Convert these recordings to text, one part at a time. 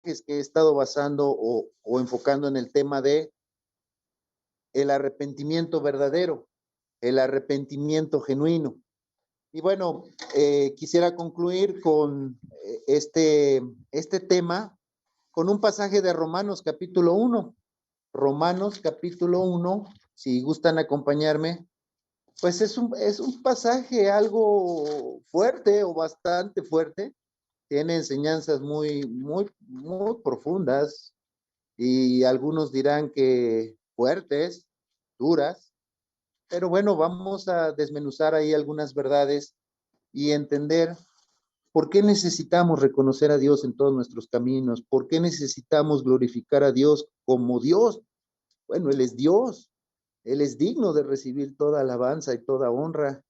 mensajes que he estado basando o enfocando en el tema de el arrepentimiento verdadero, el arrepentimiento genuino. Y bueno, quisiera concluir con este tema con un pasaje de Romanos capítulo 1. Romanos capítulo 1, si gustan acompañarme, pues es un pasaje algo fuerte o bastante fuerte. Tiene enseñanzas muy profundas y algunos dirán que fuertes, duras, pero bueno, vamos a desmenuzar ahí algunas verdades y entender por qué necesitamos reconocer a Dios en todos nuestros caminos, por qué necesitamos glorificar a Dios como Dios. Bueno, Él es Dios, Él es digno de recibir toda alabanza y toda honra.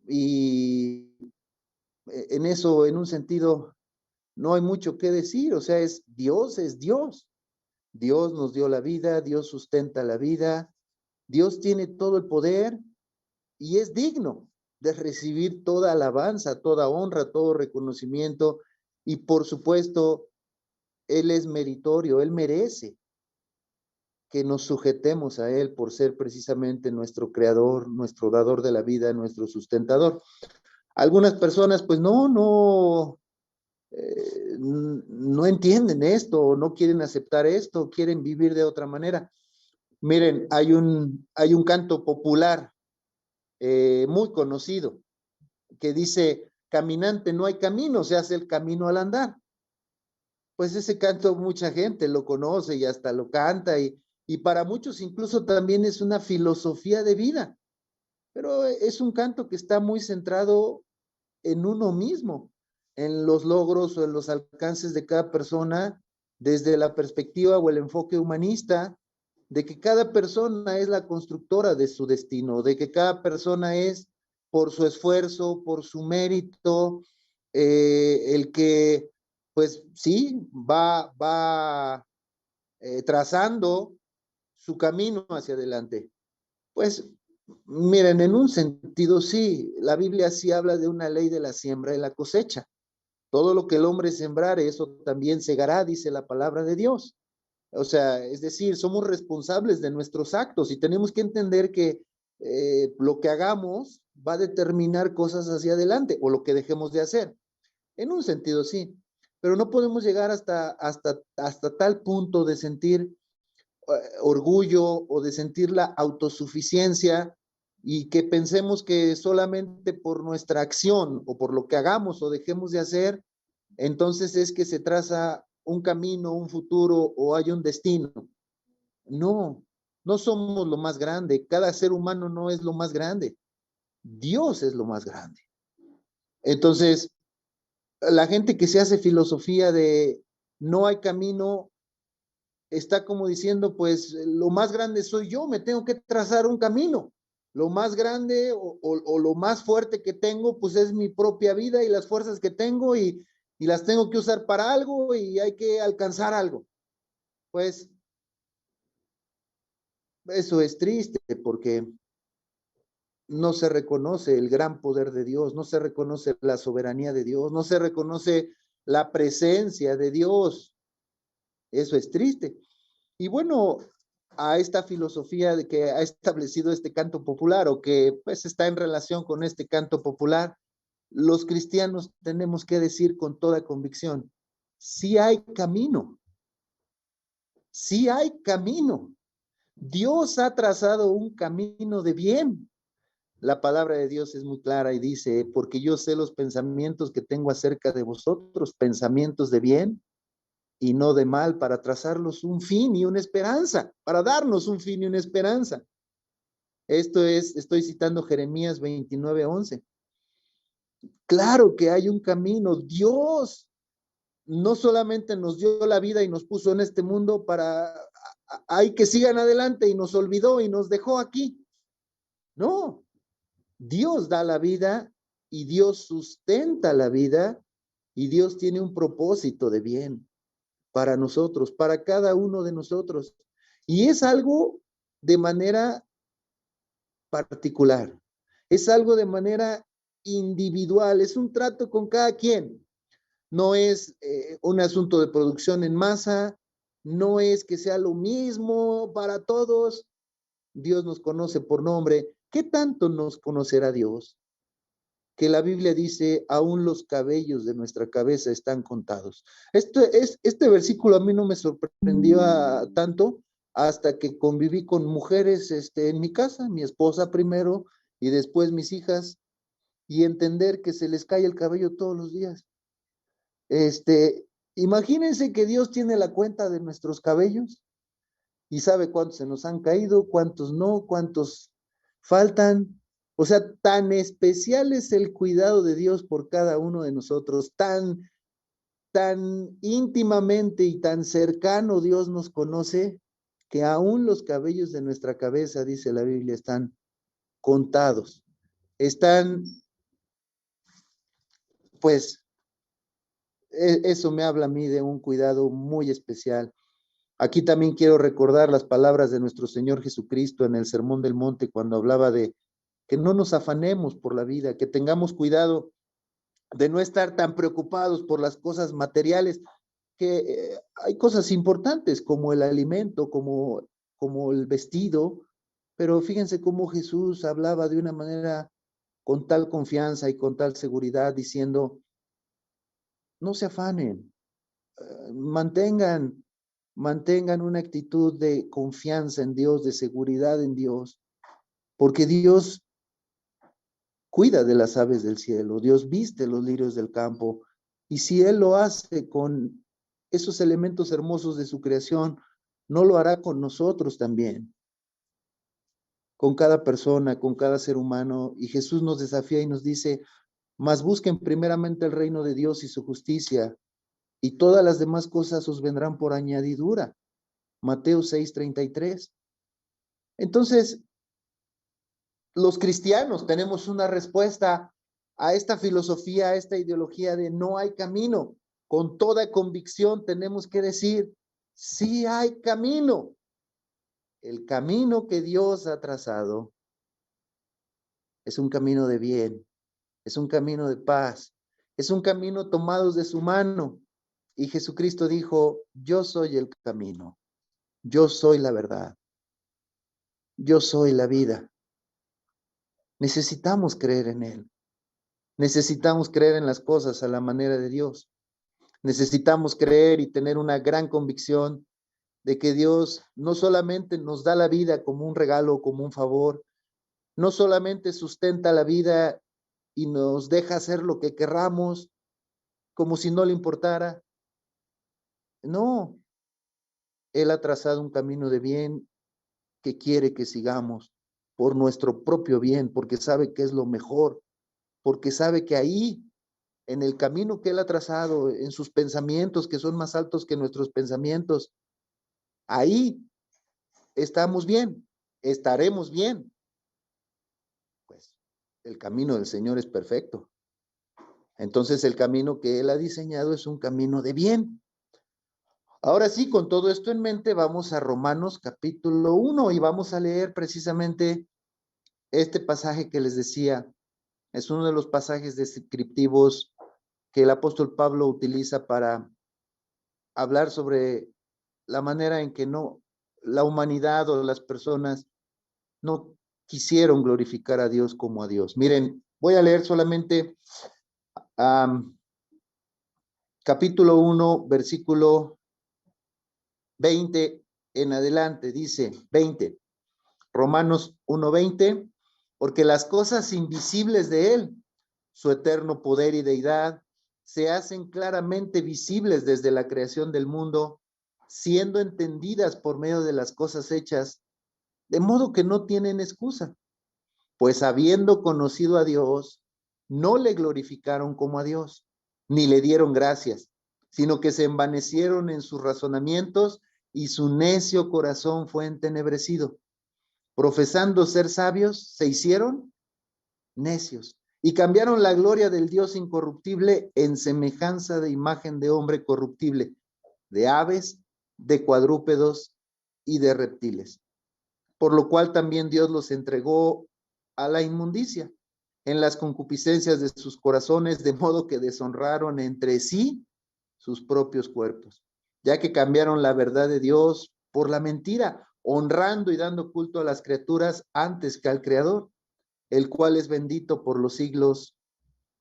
Y en eso, en un sentido, no hay mucho que decir, o sea, es Dios, es Dios. Dios nos dio la vida, Dios sustenta la vida, Dios tiene todo el poder y es digno de recibir toda alabanza, toda honra, todo reconocimiento y por supuesto, Él es meritorio, Él merece que nos sujetemos a Él por ser precisamente nuestro creador, nuestro dador de la vida, nuestro sustentador. Algunas personas pues no entienden esto, no quieren aceptar esto, quieren vivir de otra manera. Miren, hay un canto popular muy conocido que dice, caminante no hay camino, se hace el camino al andar. Pues ese canto mucha gente lo conoce y hasta lo canta y para muchos incluso también es una filosofía de vida, pero es un canto que está muy centrado en uno mismo, en los logros o en los alcances de cada persona desde la perspectiva o el enfoque humanista, de que cada persona es la constructora de su destino, de que cada persona es por su esfuerzo, por su mérito, el que, pues sí, va trazando su camino hacia adelante. Pues miren, en un sentido sí, la Biblia sí habla de una ley de la siembra y la cosecha. Todo lo que el hombre sembrare, eso también segará, dice la palabra de Dios. O sea, es decir, somos responsables de nuestros actos y tenemos que entender que lo que hagamos va a determinar cosas hacia adelante o lo que dejemos de hacer. En un sentido sí, pero no podemos llegar hasta tal punto de sentir orgullo o de sentir la autosuficiencia y que pensemos que solamente por nuestra acción o por lo que hagamos o dejemos de hacer, entonces es que se traza un camino, un futuro o hay un destino. No, no somos lo más grande. Cada ser humano no es lo más grande. Dios es lo más grande. Entonces, la gente que se hace filosofía de no hay camino, está como diciendo, pues lo más grande soy yo, me tengo que trazar un camino. Lo más grande o lo más fuerte que tengo, pues es mi propia vida y las fuerzas que tengo y las tengo que usar para algo y hay que alcanzar algo. Pues eso es triste porque no se reconoce el gran poder de Dios, no se reconoce la soberanía de Dios, no se reconoce la presencia de Dios. Eso es triste. Y bueno, a esta filosofía de que ha establecido este canto popular o que pues está en relación con este canto popular, los cristianos tenemos que decir con toda convicción, sí hay camino, sí hay camino. Dios ha trazado un camino de bien. La palabra de Dios es muy clara y dice, porque yo sé los pensamientos que tengo acerca de vosotros, pensamientos de bien y no de mal, para trazarlos un fin y una esperanza, para darnos un fin y una esperanza. Esto es, estoy citando Jeremías 29:11. Claro que hay un camino. Dios no solamente nos dio la vida y nos puso en este mundo para, hay que sigan adelante y nos olvidó y nos dejó aquí. No, Dios da la vida y Dios sustenta la vida y Dios tiene un propósito de bien para nosotros, para cada uno de nosotros. Y es algo de manera particular, es algo de manera individual, es un trato con cada quien. no es un asunto de producción en masa, no es que sea lo mismo para todos. Dios nos conoce por nombre. ¿Qué tanto nos conocerá Dios? Que la Biblia dice, aún los cabellos de nuestra cabeza están contados. Este versículo a mí no me sorprendió tanto hasta que conviví con mujeres en mi casa, mi esposa primero y después mis hijas, y entender que se les cae el cabello todos los días. Imagínense que Dios tiene la cuenta de nuestros cabellos y sabe cuántos se nos han caído, cuántos no, cuántos faltan. O sea, tan especial es el cuidado de Dios por cada uno de nosotros, tan íntimamente y tan cercano Dios nos conoce, que aún los cabellos de nuestra cabeza, dice la Biblia, están contados. Están, pues, eso me habla a mí de un cuidado muy especial. Aquí también quiero recordar las palabras de nuestro Señor Jesucristo en el Sermón del Monte, cuando hablaba de que no nos afanemos por la vida, que tengamos cuidado de no estar tan preocupados por las cosas materiales, que hay cosas importantes como el alimento, como el vestido, pero fíjense cómo Jesús hablaba de una manera con tal confianza y con tal seguridad, diciendo, no se afanen, mantengan una actitud de confianza en Dios, de seguridad en Dios, porque Dios cuida de las aves del cielo, Dios viste los lirios del campo, y si Él lo hace con esos elementos hermosos de su creación, no lo hará con nosotros también, con cada persona, con cada ser humano. Y Jesús nos desafía y nos dice, mas busquen primeramente el reino de Dios y su justicia, y todas las demás cosas os vendrán por añadidura. Mateo 6:33. Entonces, los cristianos tenemos una respuesta a esta filosofía, a esta ideología de no hay camino. Con toda convicción tenemos que decir, sí hay camino. El camino que Dios ha trazado es un camino de bien, es un camino de paz, es un camino tomados de su mano. Y Jesucristo dijo, yo soy el camino, yo soy la verdad, yo soy la vida. Necesitamos creer en Él. Necesitamos creer en las cosas a la manera de Dios. Necesitamos creer y tener una gran convicción de que Dios no solamente nos da la vida como un regalo, como un favor, no solamente sustenta la vida y nos deja hacer lo que querramos, como si no le importara. No, Él ha trazado un camino de bien que quiere que sigamos por nuestro propio bien, porque sabe que es lo mejor, porque sabe que ahí en el camino que Él ha trazado, en sus pensamientos que son más altos que nuestros pensamientos, ahí estamos bien, estaremos bien. Pues el camino del Señor es perfecto. Entonces el camino que Él ha diseñado es un camino de bien. Ahora sí, con todo esto en mente, vamos a Romanos capítulo 1 y vamos a leer precisamente este pasaje que les decía. Es uno de los pasajes descriptivos que el apóstol Pablo utiliza para hablar sobre la manera en que la humanidad o las personas no quisieron glorificar a Dios como a Dios. Miren, voy a leer solamente capítulo 1, versículo 20 en adelante. Dice 20, Romanos 1:20, porque las cosas invisibles de Él, su eterno poder y deidad, se hacen claramente visibles desde la creación del mundo, siendo entendidas por medio de las cosas hechas, de modo que no tienen excusa, pues habiendo conocido a Dios, no le glorificaron como a Dios, ni le dieron gracias, sino que se envanecieron en sus razonamientos y su necio corazón fue entenebrecido. Profesando ser sabios, se hicieron necios y cambiaron la gloria del Dios incorruptible en semejanza de imagen de hombre corruptible, de aves, de cuadrúpedos y de reptiles. Por lo cual también Dios los entregó a la inmundicia, en las concupiscencias de sus corazones, de modo que deshonraron entre sí sus propios cuerpos, ya que cambiaron la verdad de Dios por la mentira, honrando y dando culto a las criaturas antes que al Creador, el cual es bendito por los siglos.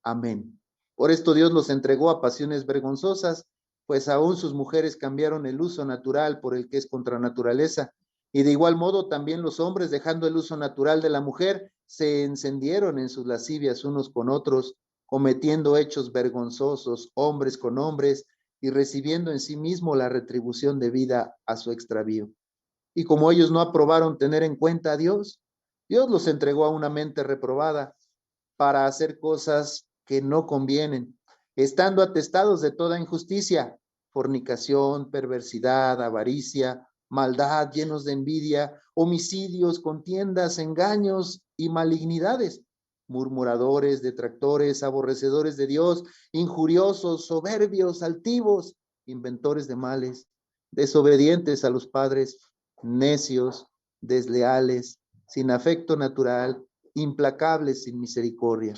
Amén. Por esto Dios los entregó a pasiones vergonzosas, pues aún sus mujeres cambiaron el uso natural por el que es contra naturaleza. Y de igual modo también los hombres, dejando el uso natural de la mujer, se encendieron en sus lascivias unos con otros, cometiendo hechos vergonzosos, hombres con hombres, y recibiendo en sí mismo la retribución debida a su extravío. Y como ellos no aprobaron tener en cuenta a Dios, Dios los entregó a una mente reprobada para hacer cosas que no convienen, estando atestados de toda injusticia, fornicación, perversidad, avaricia, maldad, llenos de envidia, homicidios, contiendas, engaños y malignidades, murmuradores, detractores, aborrecedores de Dios, injuriosos, soberbios, altivos, inventores de males, desobedientes a los padres, necios, desleales, sin afecto natural, implacables sin misericordia,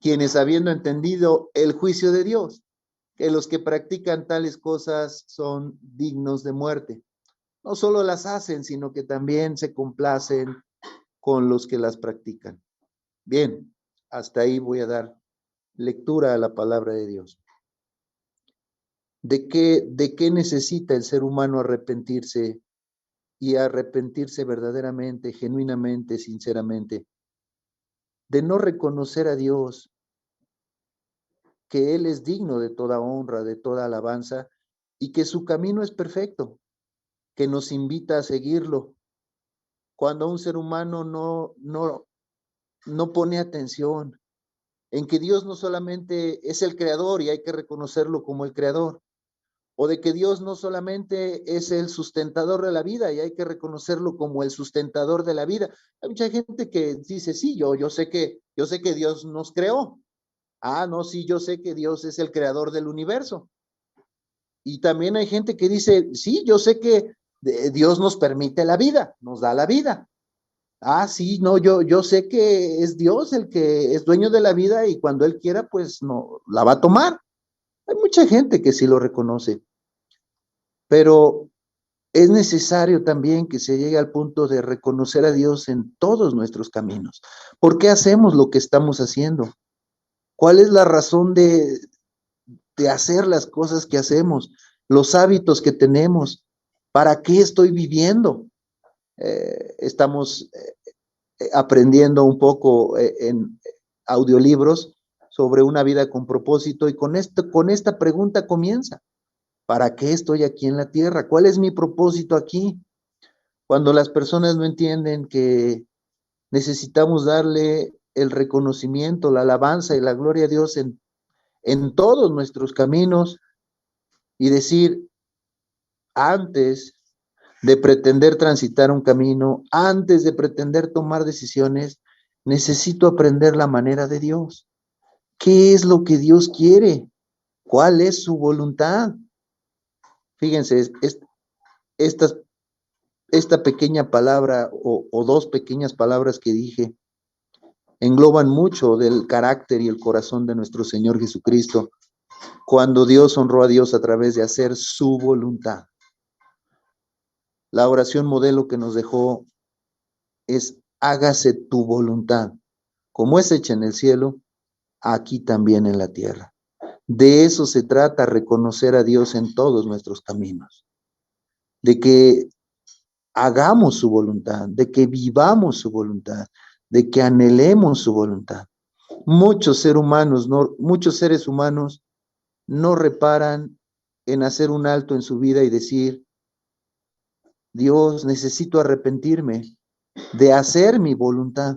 quienes habiendo entendido el juicio de Dios, que los que practican tales cosas son dignos de muerte, no solo las hacen, sino que también se complacen con los que las practican. Bien, hasta ahí voy a dar lectura a la palabra de Dios. ¿De qué necesita el ser humano arrepentirse y arrepentirse verdaderamente, genuinamente, sinceramente? De no reconocer a Dios, que Él es digno de toda honra, de toda alabanza, y que su camino es perfecto, que nos invita a seguirlo. Cuando un ser humano no pone atención en que Dios no solamente es el creador y hay que reconocerlo como el creador, o de que Dios no solamente es el sustentador de la vida y hay que reconocerlo como el sustentador de la vida. Hay mucha gente que dice, sí, yo sé que Dios nos creó. Ah, no, sí, yo sé que Dios es el creador del universo. Y también hay gente que dice, sí, yo sé que Dios nos permite la vida, nos da la vida. Ah, sí, no, yo sé que es Dios el que es dueño de la vida y cuando Él quiera, pues no, la va a tomar. Hay mucha gente que sí lo reconoce, pero es necesario también que se llegue al punto de reconocer a Dios en todos nuestros caminos. ¿Por qué hacemos lo que estamos haciendo? ¿Cuál es la razón de hacer las cosas que hacemos, los hábitos que tenemos? ¿Para qué estoy viviendo? Estamos aprendiendo un poco en audiolibros sobre una vida con propósito y con esta pregunta comienza. ¿Para qué estoy aquí en la tierra? ¿Cuál es mi propósito aquí? Cuando las personas no entienden que necesitamos darle el reconocimiento, la alabanza y la gloria a Dios en todos nuestros caminos y decir, antes de pretender transitar un camino, antes de pretender tomar decisiones, necesito aprender la manera de Dios. ¿Qué es lo que Dios quiere? ¿Cuál es su voluntad? Fíjense, esta pequeña palabra o dos pequeñas palabras que dije engloban mucho del carácter y el corazón de nuestro Señor Jesucristo, cuando Dios honró a Dios a través de hacer su voluntad. La oración modelo que nos dejó es: hágase tu voluntad, como es hecha en el cielo, aquí también en la tierra. De eso se trata, reconocer a Dios en todos nuestros caminos, de que hagamos su voluntad, de que vivamos su voluntad, de que anhelemos su voluntad. Muchos seres humanos no reparan en hacer un alto en su vida y decir: Dios, necesito arrepentirme de hacer mi voluntad,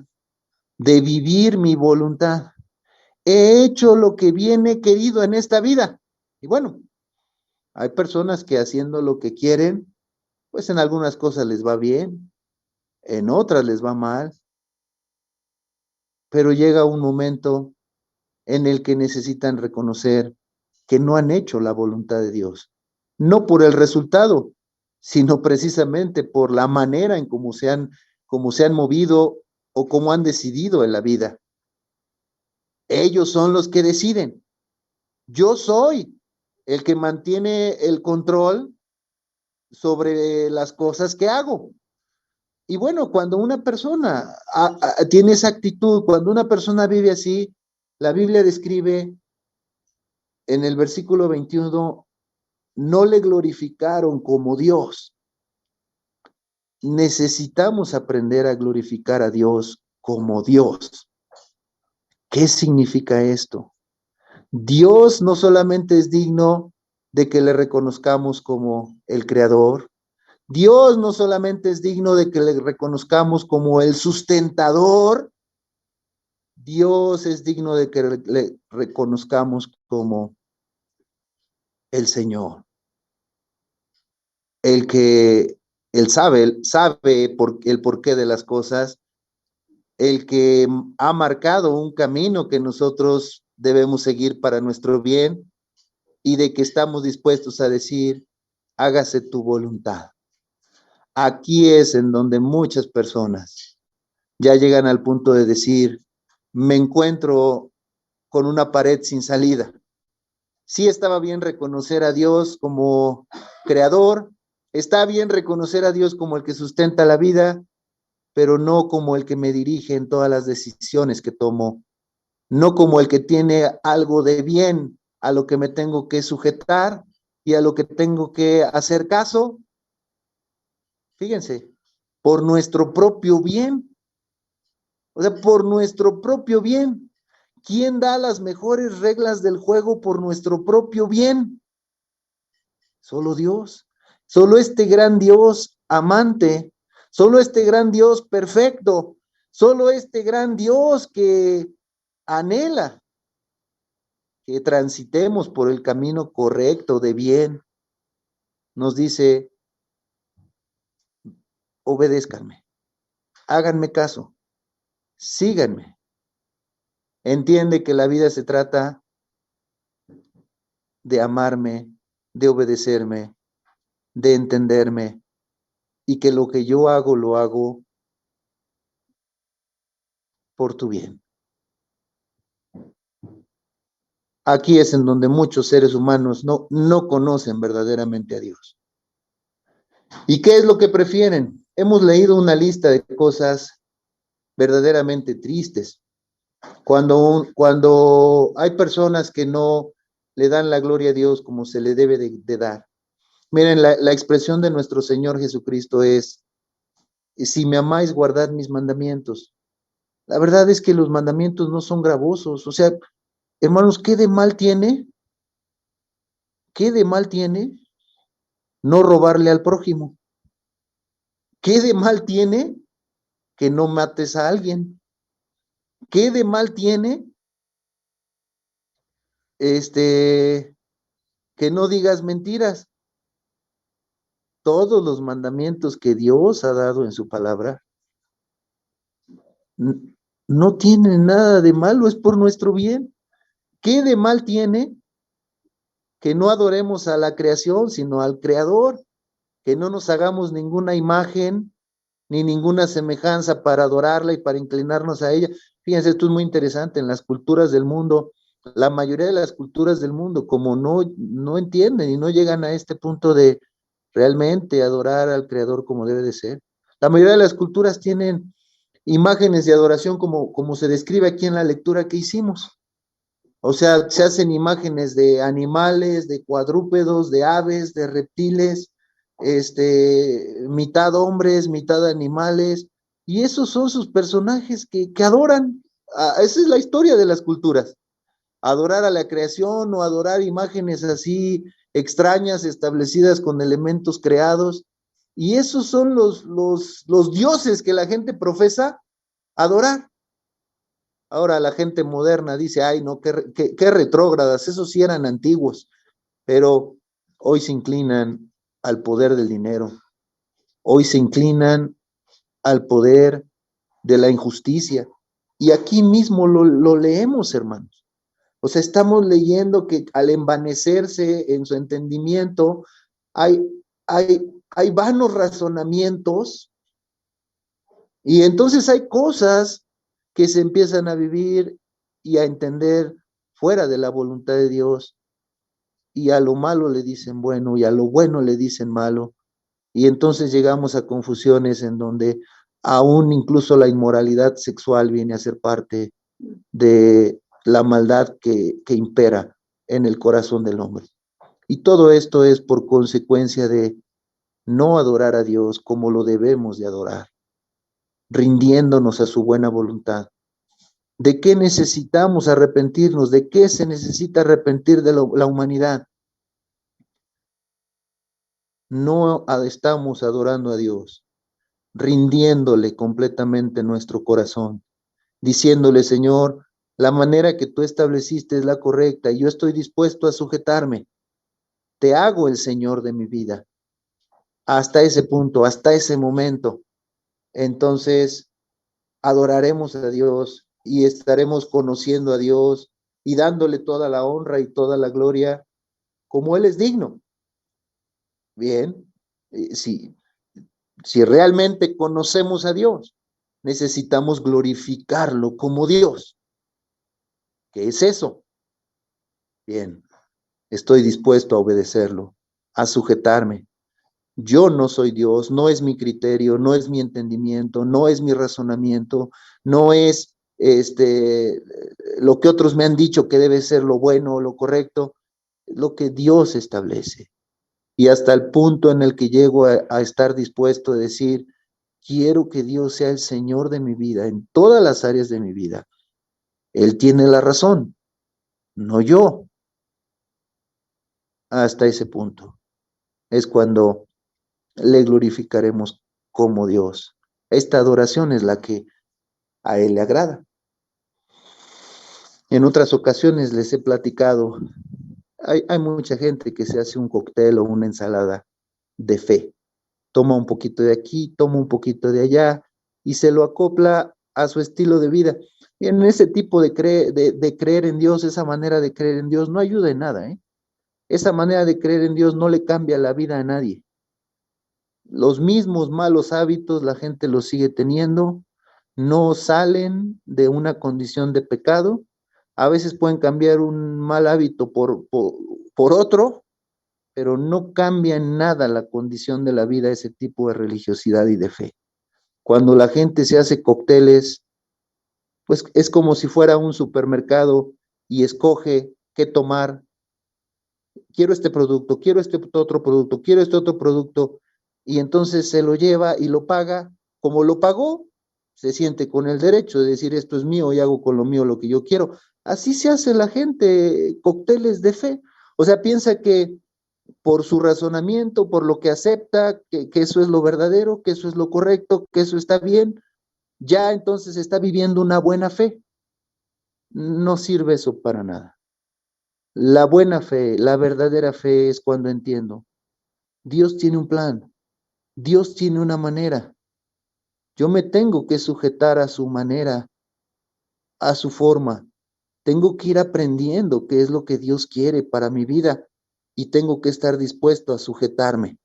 de vivir mi voluntad. He hecho lo que bien he querido en esta vida. Y bueno, hay personas que haciendo lo que quieren, pues en algunas cosas les va bien, en otras les va mal, pero llega un momento en el que necesitan reconocer que no han hecho la voluntad de Dios, no por el resultado, sino precisamente por la manera en cómo se han movido o cómo han decidido en la vida. Ellos son los que deciden. Yo soy el que mantiene el control sobre las cosas que hago. Y bueno, cuando una persona tiene esa actitud, cuando una persona vive así, la Biblia describe en el versículo 21, no le glorificaron como Dios. Necesitamos aprender a glorificar a Dios como Dios. ¿Qué significa esto? Dios no solamente es digno de que le reconozcamos como el creador, Dios no solamente es digno de que le reconozcamos como el sustentador, Dios es digno de que le reconozcamos como el Señor, el que él sabe el porqué de las cosas, el que ha marcado un camino que nosotros debemos seguir para nuestro bien y de que estamos dispuestos a decir, hágase tu voluntad. Aquí es en donde muchas personas ya llegan al punto de decir, me encuentro con una pared sin salida. Sí estaba bien reconocer a Dios como creador, está bien reconocer a Dios como el que sustenta la vida, pero no como el que me dirige en todas las decisiones que tomo, no como el que tiene algo de bien a lo que me tengo que sujetar y a lo que tengo que hacer caso. Fíjense, por nuestro propio bien, o sea, por nuestro propio bien. ¿Quién da las mejores reglas del juego por nuestro propio bien? Solo Dios, solo este gran Dios amante, solo este gran Dios perfecto, solo este gran Dios que anhela que transitemos por el camino correcto de bien, nos dice, obedézcanme, háganme caso, síganme. Entiende que la vida se trata de amarme, de obedecerme, de entenderme, y que lo que yo hago, lo hago por tu bien. Aquí es en donde muchos seres humanos no conocen verdaderamente a Dios. ¿Y qué es lo que prefieren? Hemos leído una lista de cosas verdaderamente tristes. Cuando hay personas que no le dan la gloria a Dios como se le debe de dar. Miren, la expresión de nuestro Señor Jesucristo es, si me amáis, guardad mis mandamientos. La verdad es que los mandamientos no son gravosos. O sea, hermanos, ¿qué de mal tiene? ¿Qué de mal tiene no robarle al prójimo? ¿Qué de mal tiene que no mates a alguien? ¿Qué de mal tiene que no digas mentiras? Todos los mandamientos que Dios ha dado en su palabra no tienen nada de malo, es por nuestro bien. ¿Qué de mal tiene que no adoremos a la creación, sino al Creador? Que no nos hagamos ninguna imagen ni ninguna semejanza para adorarla y para inclinarnos a ella. Fíjense, esto es muy interesante, en las culturas del mundo, la mayoría de las culturas del mundo, como no entienden y no llegan a este punto de realmente adorar al Creador como debe de ser. La mayoría de las culturas tienen imágenes de adoración como se describe aquí en la lectura que hicimos. O sea, se hacen imágenes de animales, de cuadrúpedos, de aves, de reptiles, mitad hombres, mitad animales, y esos son sus personajes que adoran. Esa es la historia de las culturas. Adorar a la creación o adorar imágenes así extrañas, establecidas con elementos creados. Y esos son los dioses que la gente profesa adorar. Ahora la gente moderna dice, ay, no, qué retrógradas, esos sí eran antiguos, pero hoy se inclinan al poder del dinero, hoy se inclinan al poder de la injusticia. Y aquí mismo lo leemos, hermanos. O sea, estamos leyendo que al envanecerse en su entendimiento, hay, hay vanos razonamientos y entonces hay cosas que se empiezan a vivir y a entender fuera de la voluntad de Dios, y a lo malo le dicen bueno y a lo bueno le dicen malo, y entonces llegamos a confusiones en donde aún incluso la inmoralidad sexual viene a ser parte de la maldad que impera en el corazón del hombre. Y todo esto es por consecuencia de no adorar a Dios como lo debemos de adorar, rindiéndonos a su buena voluntad. ¿De qué necesitamos arrepentirnos? ¿De qué se necesita arrepentir de la humanidad? No estamos adorando a Dios, rindiéndole completamente nuestro corazón, diciéndole, Señor, la manera que tú estableciste es la correcta y yo estoy dispuesto a sujetarme. Te hago el Señor de mi vida. Hasta ese punto, hasta ese momento, entonces adoraremos a Dios y estaremos conociendo a Dios y dándole toda la honra y toda la gloria como Él es digno. Bien, si realmente conocemos a Dios, necesitamos glorificarlo como Dios. ¿Qué es eso? Bien, estoy dispuesto a obedecerlo, a sujetarme. Yo no soy Dios, no es mi criterio, no es mi entendimiento, no es mi razonamiento, no es lo que otros me han dicho que debe ser lo bueno o lo correcto, lo que Dios establece. Y hasta el punto en el que llego a estar dispuesto a decir, quiero que Dios sea el Señor de mi vida, en todas las áreas de mi vida. Él tiene la razón, no yo. Hasta ese punto es cuando le glorificaremos como Dios. Esta adoración es la que a Él le agrada. En otras ocasiones les he platicado, hay mucha gente que se hace un cóctel o una ensalada de fe. Toma un poquito de aquí, toma un poquito de allá y se lo acopla a su estilo de vida. Y en ese tipo de creer en Dios, esa manera de creer en Dios no ayuda en nada, ¿eh? Esa manera de creer en Dios no le cambia la vida a nadie. Los mismos malos hábitos la gente los sigue teniendo, no salen de una condición de pecado. A veces pueden cambiar un mal hábito por otro, pero no cambia en nada la condición de la vida ese tipo de religiosidad y de fe. Cuando la gente se hace cócteles, pues es como si fuera un supermercado y escoge qué tomar. Quiero este producto, quiero este otro producto, quiero este otro producto, y entonces se lo lleva y lo paga. Como lo pagó, se siente con el derecho de decir esto es mío y hago con lo mío lo que yo quiero. Así se hace la gente, cócteles de fe. O sea, piensa que por su razonamiento, por lo que acepta, que eso es lo verdadero, que eso es lo correcto, que eso está bien, ya entonces está viviendo una buena fe. No sirve eso para nada. La buena fe, la verdadera fe es cuando entiendo, Dios tiene un plan, Dios tiene una manera. Yo me tengo que sujetar a su manera, a su forma. Tengo que ir aprendiendo qué es lo que Dios quiere para mi vida y tengo que estar dispuesto a sujetarme.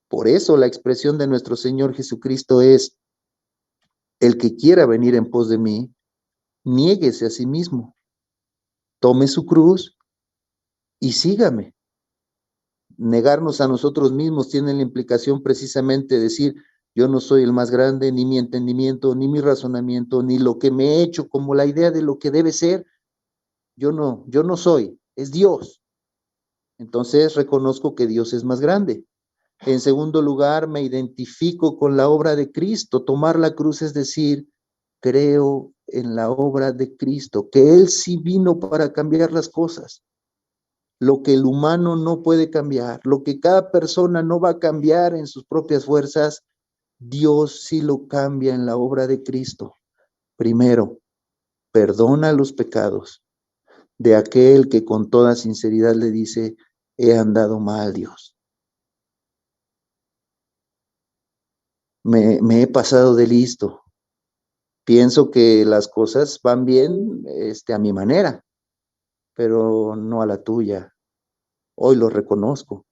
Por eso la expresión de nuestro Señor Jesucristo es, el que quiera venir en pos de mí, niéguese a sí mismo, tome su cruz y sígame. Negarnos a nosotros mismos tiene la implicación precisamente de decir, yo no soy el más grande, ni mi entendimiento, ni mi razonamiento, ni lo que me he hecho como la idea de lo que debe ser. Yo no soy, es Dios. Entonces reconozco que Dios es más grande. En segundo lugar, me identifico con la obra de Cristo. Tomar la cruz es decir, creo en la obra de Cristo, que Él sí vino para cambiar las cosas. Lo que el humano no puede cambiar, lo que cada persona no va a cambiar en sus propias fuerzas, Dios sí lo cambia en la obra de Cristo. Primero, perdona los pecados de aquel que con toda sinceridad le dice, he andado mal, Dios. Me he pasado de listo. Pienso que las cosas van bien a mi manera, pero no a la tuya. Hoy lo reconozco.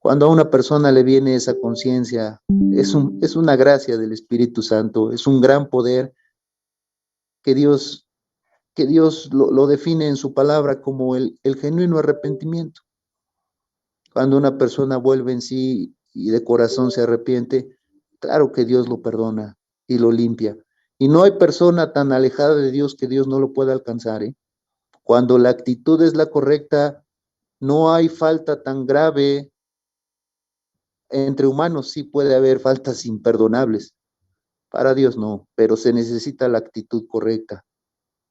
Cuando a una persona le viene esa conciencia, es una gracia del Espíritu Santo, es un gran poder que Dios que Dios lo define en su palabra como el genuino arrepentimiento. Cuando una persona vuelve en sí y de corazón se arrepiente, claro que Dios lo perdona y lo limpia. Y no hay persona tan alejada de Dios que Dios no lo pueda alcanzar, ¿eh? Cuando la actitud es la correcta, no hay falta tan grave. Entre humanos sí puede haber faltas imperdonables. Para Dios no, pero se necesita la actitud correcta,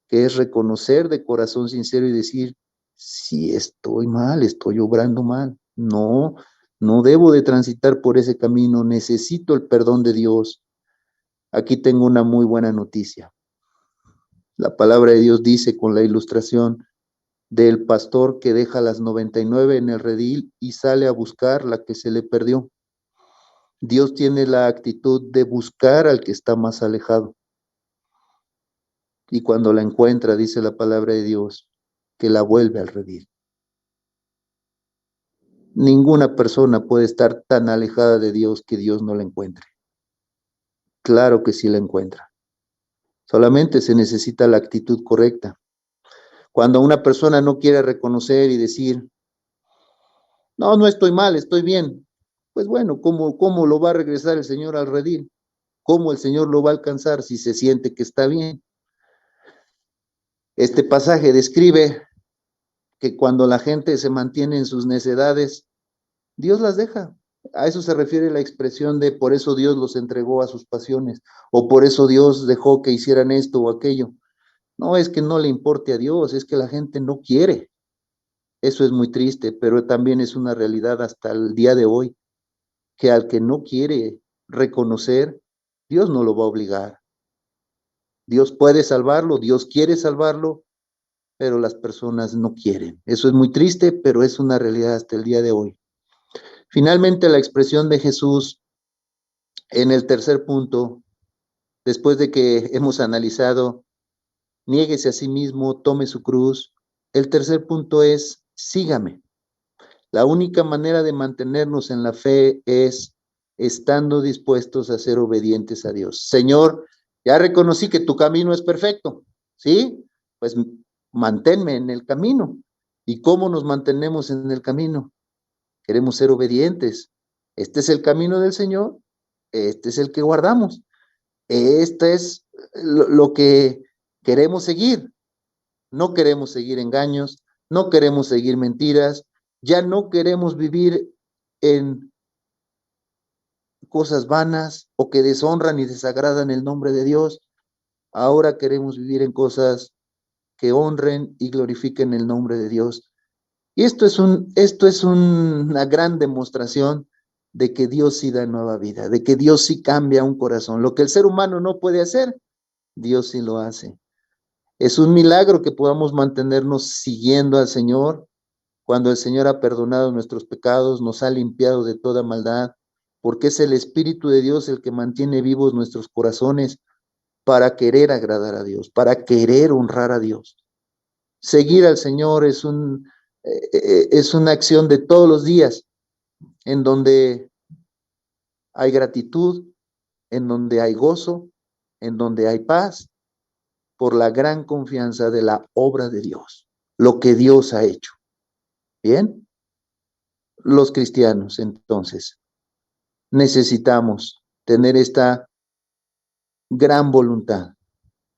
que es reconocer de corazón sincero y decir, si estoy mal, estoy obrando mal. No, no debo de transitar por ese camino, necesito el perdón de Dios. Aquí tengo una muy buena noticia. La palabra de Dios dice con la ilustración del pastor que deja las 99 en el redil y sale a buscar la que se le perdió. Dios tiene la actitud de buscar al que está más alejado. Y cuando la encuentra, dice la palabra de Dios, que la vuelve al redil. Ninguna persona puede estar tan alejada de Dios que Dios no la encuentre. Claro que sí la encuentra. Solamente se necesita la actitud correcta. Cuando una persona no quiere reconocer y decir, no, no estoy mal, estoy bien, pues bueno, ¿cómo lo va a regresar el Señor al redil? ¿Cómo el Señor lo va a alcanzar si se siente que está bien? Este pasaje describe que cuando la gente se mantiene en sus necedades, Dios las deja. A eso se refiere la expresión de por eso Dios los entregó a sus pasiones, o por eso Dios dejó que hicieran esto o aquello. No es que no le importe a Dios, es que la gente no quiere. Eso es muy triste, pero también es una realidad hasta el día de hoy, que al que no quiere reconocer, Dios no lo va a obligar. Dios puede salvarlo, Dios quiere salvarlo, pero las personas no quieren. Eso es muy triste, pero es una realidad hasta el día de hoy. Finalmente, la expresión de Jesús en el tercer punto, después de que hemos analizado, niéguese a sí mismo, tome su cruz. El tercer punto es, sígame. La única manera de mantenernos en la fe es estando dispuestos a ser obedientes a Dios. Señor, ya reconocí que tu camino es perfecto, ¿sí? Pues manténme en el camino. ¿Y cómo nos mantenemos en el camino? Queremos ser obedientes. Este es el camino del Señor, este es el que guardamos. Este es lo que queremos seguir. No queremos seguir engaños, no queremos seguir mentiras, ya no queremos vivir en cosas vanas o que deshonran y desagradan el nombre de Dios. Ahora queremos vivir en cosas que honren y glorifiquen el nombre de Dios. Y esto es una gran demostración de que Dios sí da nueva vida, de que Dios sí cambia un corazón. Lo que el ser humano no puede hacer, Dios sí lo hace. Es un milagro que podamos mantenernos siguiendo al Señor cuando el Señor ha perdonado nuestros pecados, nos ha limpiado de toda maldad, porque es el Espíritu de Dios el que mantiene vivos nuestros corazones para querer agradar a Dios, para querer honrar a Dios. Seguir al Señor es una acción de todos los días en donde hay gratitud, en donde hay gozo, en donde hay paz, por la gran confianza de la obra de Dios, lo que Dios ha hecho. Bien, los cristianos entonces necesitamos tener esta gran voluntad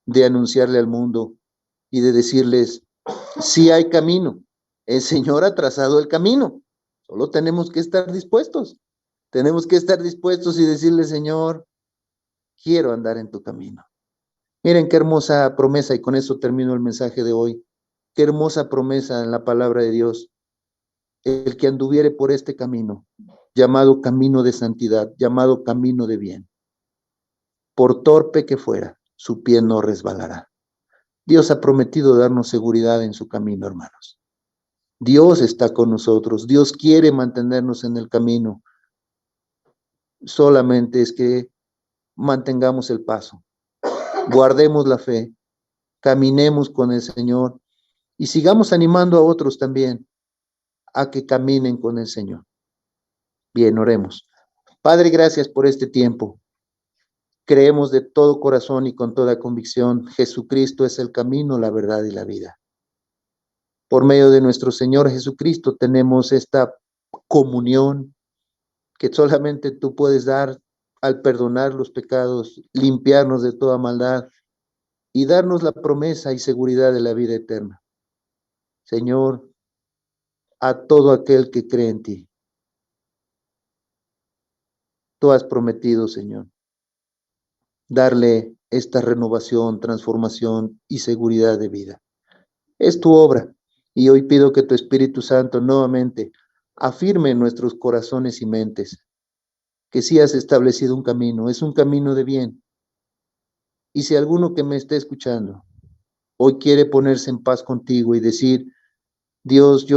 de anunciarle al mundo y de decirles, sí hay camino, el Señor ha trazado el camino, solo tenemos que estar dispuestos. Tenemos que estar dispuestos y decirle, Señor, quiero andar en tu camino. Miren qué hermosa promesa, y con eso termino el mensaje de hoy. Qué hermosa promesa en la palabra de Dios. El que anduviere por este camino, llamado camino de santidad, llamado camino de bien, por torpe que fuera, su pie no resbalará. Dios ha prometido darnos seguridad en su camino, hermanos. Dios está con nosotros. Dios quiere mantenernos en el camino. Solamente es que mantengamos el paso, guardemos la fe, caminemos con el Señor y sigamos animando a otros también a que caminen con el Señor. Bien, oremos. Padre, gracias por este tiempo. creemos de todo corazón y con toda convicción, Jesucristo es el camino, la verdad y la vida. Por medio de nuestro Señor Jesucristo tenemos esta comunión que solamente tú puedes dar al perdonar los pecados, limpiarnos de toda maldad y darnos la promesa y seguridad de la vida eterna. Señor, a todo aquel que cree en ti, tú has prometido, Señor, darle esta renovación, transformación y seguridad de vida. Es tu obra y hoy pido que tu Espíritu Santo nuevamente afirme en nuestros corazones y mentes que sí has establecido un camino, es un camino de bien. Y si alguno que me esté escuchando hoy quiere ponerse en paz contigo y decir, Dios,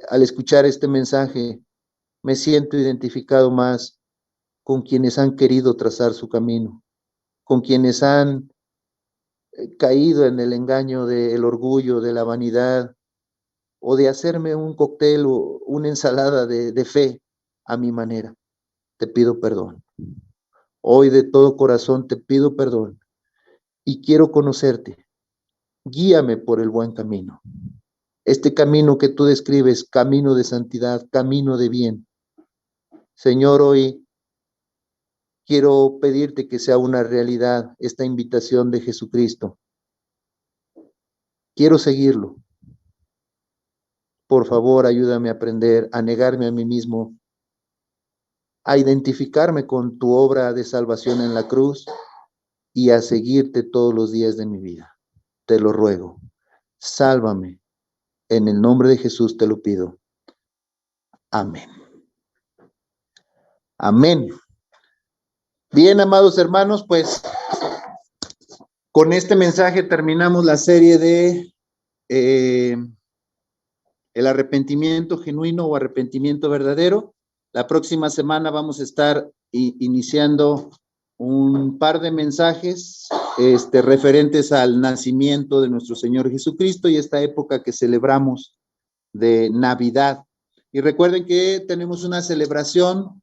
al escuchar este mensaje, me siento identificado más con quienes han querido trazar su camino, con quienes han caído en el engaño del orgullo, de la vanidad, o de hacerme un cóctel o una ensalada de fe a mi manera. Te pido perdón. Hoy de todo corazón te pido perdón y quiero conocerte. Guíame por el buen camino. Este camino que tú describes, camino de santidad, camino de bien. Señor, hoy quiero pedirte que sea una realidad esta invitación de Jesucristo. Quiero seguirlo. Por favor, ayúdame a aprender, a negarme a mí mismo, a identificarme con tu obra de salvación en la cruz y a seguirte todos los días de mi vida. Te lo ruego. Sálvame. En el nombre de Jesús te lo pido. Amén. Amén. Bien, amados hermanos, pues con este mensaje terminamos la serie de el arrepentimiento genuino o arrepentimiento verdadero. La próxima semana vamos a estar iniciando un par de mensajes referentes al nacimiento de nuestro Señor Jesucristo y esta época que celebramos de Navidad. Y recuerden que tenemos una celebración